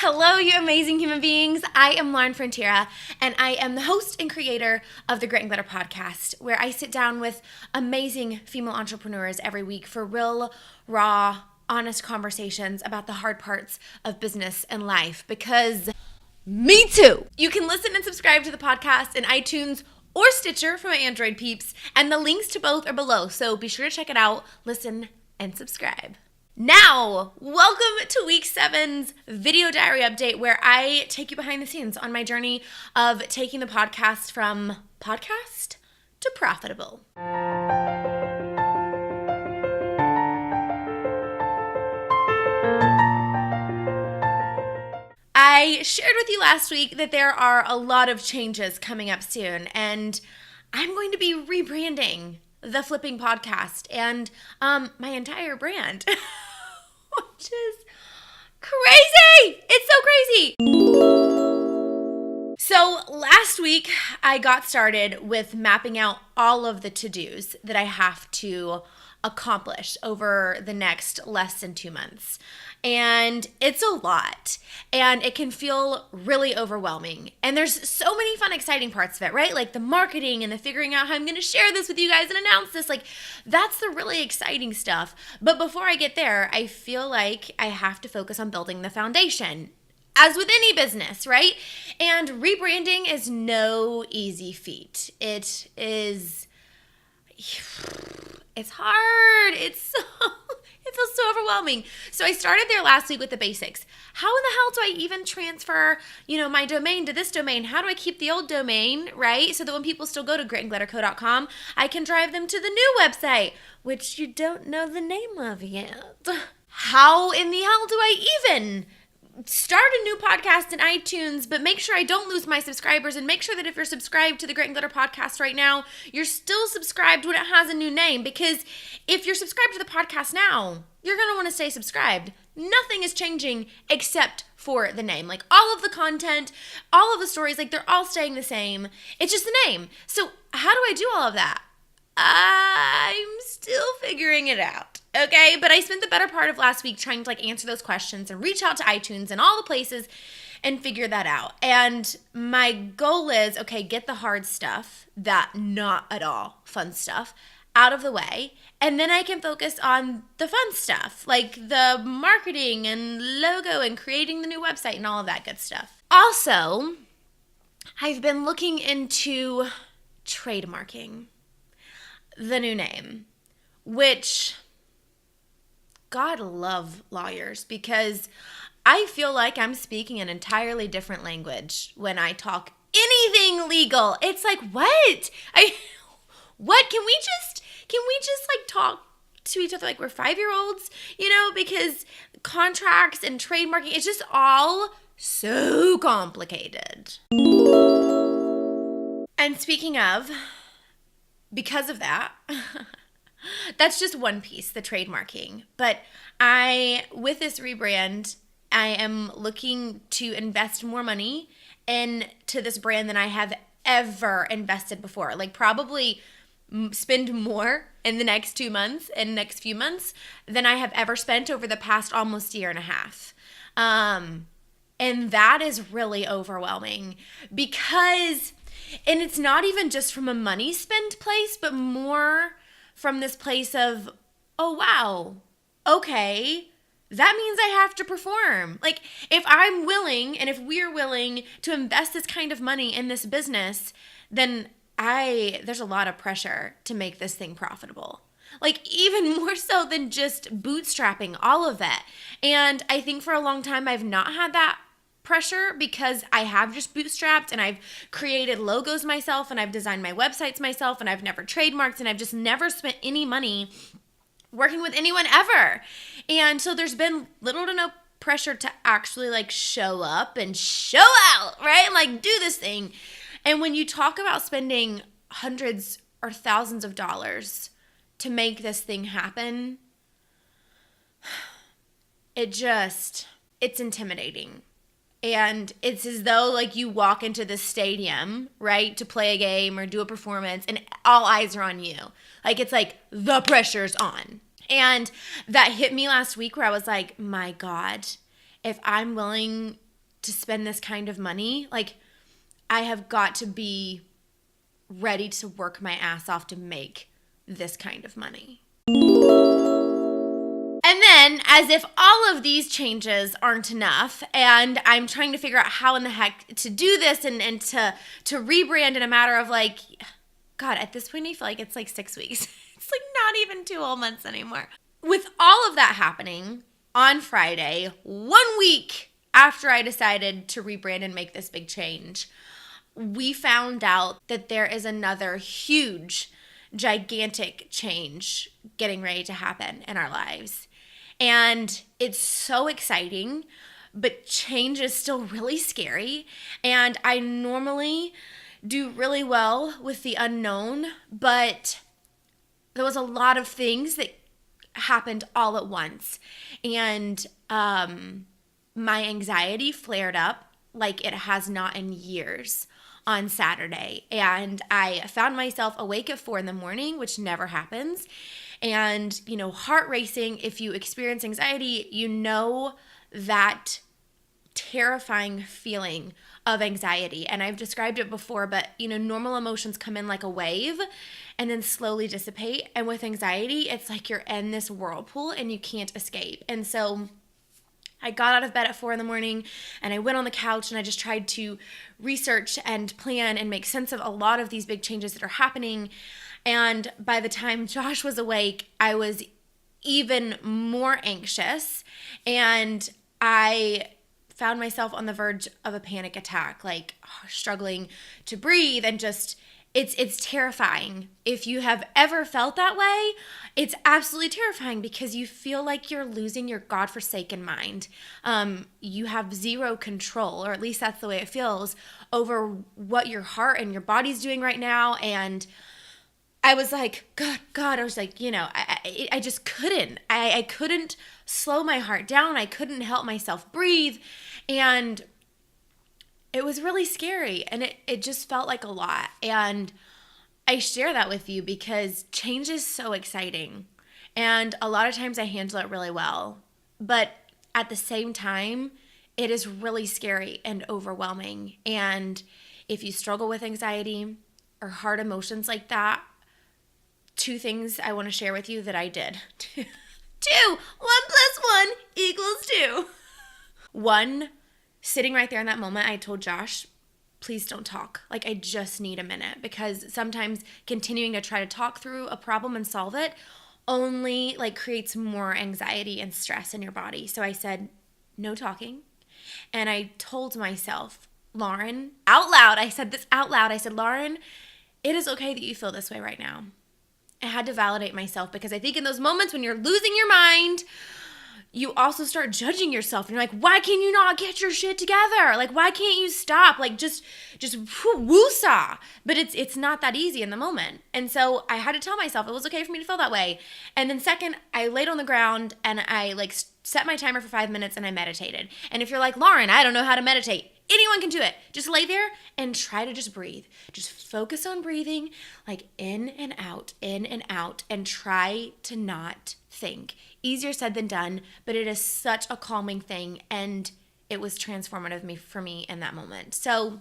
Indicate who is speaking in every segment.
Speaker 1: Hello, you amazing human beings. I am Lauren Frontiera, and I am the host and creator of the Grit and Glitter podcast, where I sit down with amazing female entrepreneurs every week for real, raw, honest conversations about the hard parts of business and life, because me too. You can listen and subscribe to the podcast in iTunes or Stitcher for my Android peeps, and the links to both are below, so be sure to check it out, listen, and subscribe. Now, welcome to week 7's video diary update, where I take you behind the scenes on my journey of taking the podcast from podcast to profitable. I shared with you last week that there are a lot of changes coming up soon, and I'm going to be rebranding the Flipping Podcast and my entire brand, which is crazy. It's so crazy. So last week, I got started with mapping out all of the to-dos that I have to accomplish over the next less than 2 months. And it's a lot, and it can feel really overwhelming. And there's so many fun, exciting parts of it, right? Like the marketing and the figuring out how I'm going to share this with you guys and announce this. Like, that's the really exciting stuff. But before I get there, I feel like I have to focus on building the foundation, as with any business, right? And rebranding is no easy feat. It's hard. It feels so overwhelming. So I started there last week with the basics. How in the hell do I even transfer, my domain to this domain? How do I keep the old domain, right? So that when people still go to gritandglitterco.com, I can drive them to the new website, which you don't know the name of yet. How in the hell do I even start a new podcast in iTunes, but make sure I don't lose my subscribers, and make sure that if you're subscribed to the Grit and Glitter podcast right now, you're still subscribed when it has a new name, because if you're subscribed to the podcast now, you're going to want to stay subscribed. Nothing is changing except for the name. Like, all of the content, all of the stories, like, they're all staying the same. It's just the name. So how do I do all of that? I'm still figuring it out. Okay, but I spent the better part of last week trying to answer those questions and reach out to iTunes and all the places and figure that out. And my goal is, get the hard stuff, that not at all fun stuff, out of the way. And then I can focus on the fun stuff, like the marketing and logo and creating the new website and all of that good stuff. Also, I've been looking into trademarking the new name, which, God love lawyers, because I feel like I'm speaking an entirely different language when I talk anything legal. It's like, what? What? Can we just talk to each other like we're 5-year-olds? Because contracts and trademarking, it's just all so complicated. And speaking of, because of that, that's just one piece, the trademarking. But with this rebrand, I am looking to invest more money into this brand than I have ever invested before. Like, probably spend more in the next 2 months and next few months than I have ever spent over the past almost year and a half. And that is really overwhelming, because, and it's not even just from a money spend place, but more from this place of, oh, wow, okay, that means I have to perform. Like, if I'm willing, and if we're willing to invest this kind of money in this business, then there's a lot of pressure to make this thing profitable. Like, even more so than just bootstrapping all of it. And I think for a long time, I've not had that pressure, because I have just bootstrapped, and I've created logos myself, and I've designed my websites myself, and I've never trademarked, and I've just never spent any money working with anyone ever. And so there's been little to no pressure to actually show up and show out, right? And do this thing. And when you talk about spending hundreds or thousands of dollars to make this thing happen, it's intimidating. And it's as though you walk into the stadium, right, to play a game or do a performance, and all eyes are on you. It's the pressure's on. And that hit me last week, where I was like, my God, if I'm willing to spend this kind of money, like I have got to be ready to work my ass off to make this kind of money. And then, as if all of these changes aren't enough, and I'm trying to figure out how in the heck to do this and to rebrand in a matter of like, God, at this point I feel like it's like 6 weeks. It's like not even 2 whole months anymore. With all of that happening, on Friday, 1 week after I decided to rebrand and make this big change, we found out that there is another huge, gigantic change getting ready to happen in our lives. And it's so exciting, but change is still really scary. And I normally do really well with the unknown, but there was a lot of things that happened all at once. And my anxiety flared up like it has not in years on Saturday. And I found myself awake at 4 a.m, which never happens. And, heart racing. If you experience anxiety, you know that terrifying feeling of anxiety. And I've described it before, but, normal emotions come in like a wave and then slowly dissipate. And with anxiety, it's like you're in this whirlpool and you can't escape. And so I got out of bed at 4 a.m. and I went on the couch and I just tried to research and plan and make sense of a lot of these big changes that are happening. And by the time Josh was awake, I was even more anxious, and I found myself on the verge of a panic attack, like struggling to breathe, and just it's terrifying. If you have ever felt that way, it's absolutely terrifying because you feel like you're losing your godforsaken mind. You have zero control, or at least that's the way it feels, over what your heart and your body's doing right now. And I was like, God, I was like, I just couldn't. I couldn't slow my heart down. I couldn't help myself breathe. And it was really scary. And it just felt like a lot. And I share that with you because change is so exciting. And a lot of times I handle it really well. But at the same time, it is really scary and overwhelming. And if you struggle with anxiety or hard emotions like that, 2 things I want to share with you that I did. 2. 1 + 1 = 2. 1, sitting right there in that moment, I told Josh, please don't talk. Like, I just need a minute, because sometimes continuing to try to talk through a problem and solve it only creates more anxiety and stress in your body. So I said, no talking. And I told myself, Lauren, out loud, I said this out loud. I said, Lauren, it is okay that you feel this way right now. I had to validate myself, because I think in those moments when you're losing your mind, you also start judging yourself. And you're like, why can you not get your shit together? Like, why can't you stop? Like, just woosah. But it's not that easy in the moment. And so I had to tell myself it was okay for me to feel that way. And then second, I laid on the ground and I set my timer for 5 minutes and I meditated. And if you're like, Lauren, I don't know how to meditate, anyone can do it. Just lay there and try to just breathe. Just focus on breathing, like in and out, and try to not think. Easier said than done, but it is such a calming thing, and it was transformative for me in that moment. So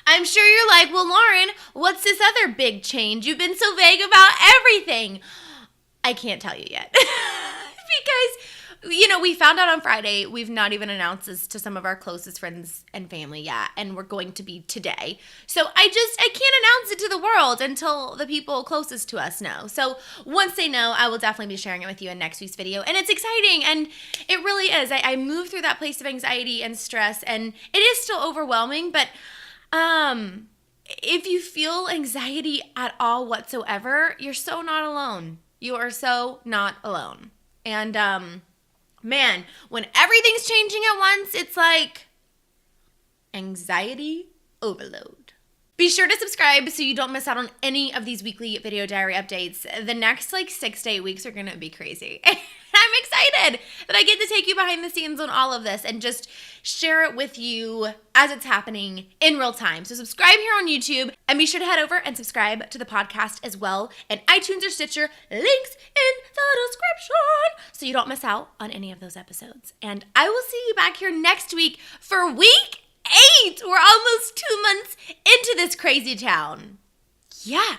Speaker 1: I'm sure you're like, well, Lauren, what's this other big change? You've been so vague about everything. I can't tell you yet because we found out on Friday. We've not even announced this to some of our closest friends and family yet, and we're going to be today. So I can't announce it to the world until the people closest to us know. So once they know, I will definitely be sharing it with you in next week's video. And it's exciting, and it really is. I moved through that place of anxiety and stress, and it is still overwhelming, but if you feel anxiety at all whatsoever, you're so not alone. You are so not alone. And man, when everything's changing at once, it's like anxiety overload. Be sure to subscribe so you don't miss out on any of these weekly video diary updates. The next 6 to 8 weeks are going to be crazy. I I'm excited that I get to take you behind the scenes on all of this and just share it with you as it's happening in real time. So subscribe here on YouTube and be sure to head over and subscribe to the podcast as well in iTunes or Stitcher. Links in the description so you don't miss out on any of those episodes. And I will see you back here next week for week 8. We're almost 2 months into this crazy town. Yeah.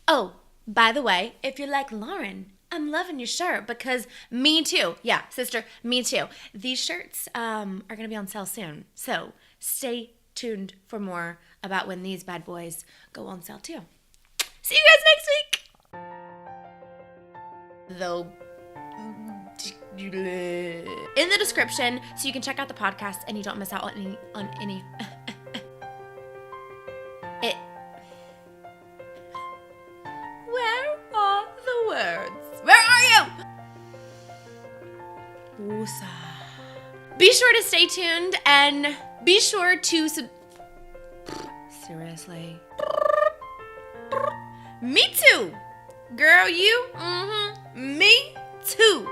Speaker 1: Oh, by the way, if you're like Lauren, I'm loving your shirt because me too. Yeah, sister, me too. These shirts are going to be on sale soon. So stay tuned for more about when these bad boys go on sale too. See you guys next week. Though in the description so you can check out the podcast and you don't miss out on any it. Where are the words? Where are you? Woosah. Be sure to stay tuned and be sure to seriously. Me too. Girl, you? Me too.